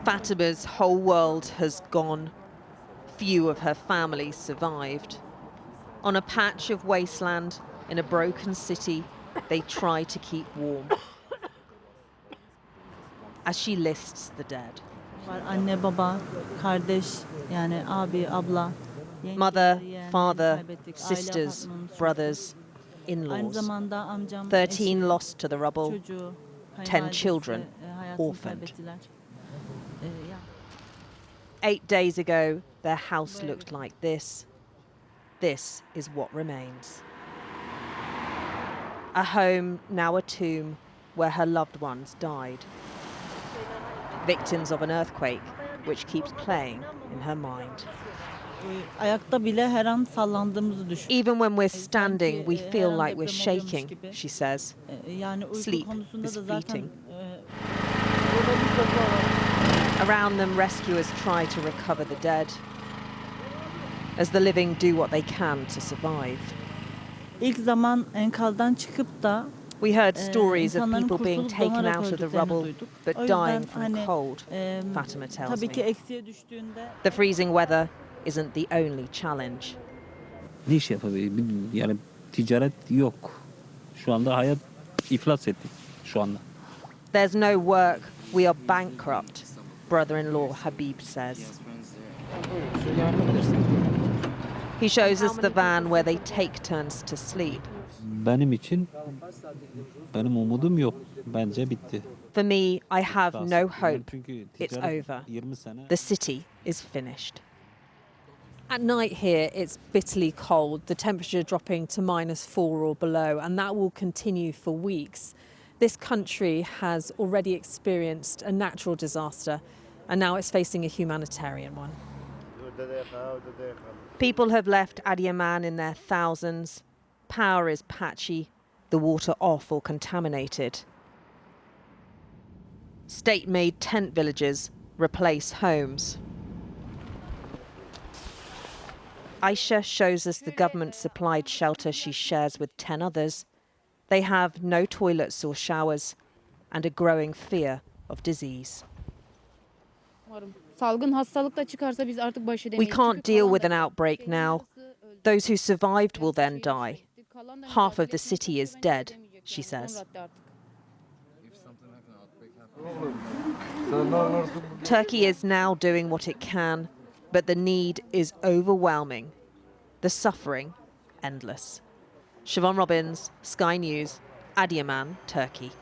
Fatima's whole world has gone. Few of her family survived. On a patch of wasteland in a broken city, they try to keep warm. As she lists the dead. Anne, baba, kardeş, yani abi, abla. Mother, father, sisters, brothers, in-laws. 13 lost to the rubble, 10 children orphaned. 8 days ago, their house looked like this. This is what remains. A home, now a tomb, where her loved ones died. Victims of an earthquake, which keeps playing in her mind. Even when we're standing, we feel like we're shaking, she says. Sleep is fleeting. Around them, rescuers try to recover the dead, as the living do what they can to survive. We heard stories of people being taken out of the rubble, but dying from cold, Fatima tells me. The freezing weather isn't the only challenge. Ne iş yapabilirim? Yani ticaret yok. Şu anda hayat iflas etti şu anda. There's no work. We are bankrupt, brother-in-law Habib says. He shows us the van where they take turns to sleep. Benim için benim umudum yok. Bence bitti. For me, I have no hope. It's over. The city is finished. At night here, it's bitterly cold, the temperature dropping to -4 or below, and that will continue for weeks. This country has already experienced a natural disaster, and now it's facing a humanitarian one. People have left Adiyaman in their thousands. Power is patchy, the water off or contaminated. State-made tent villages replace homes. Aisha shows us the government-supplied shelter she shares with 10 others. They have no toilets or showers and a growing fear of disease. We can't deal with an outbreak now. Those who survived will then die. Half of the city is dead, she says. Turkey is now doing what it can, but the need is overwhelming. The suffering, endless. Siobhan Robbins, Sky News, Adiyaman, Turkey.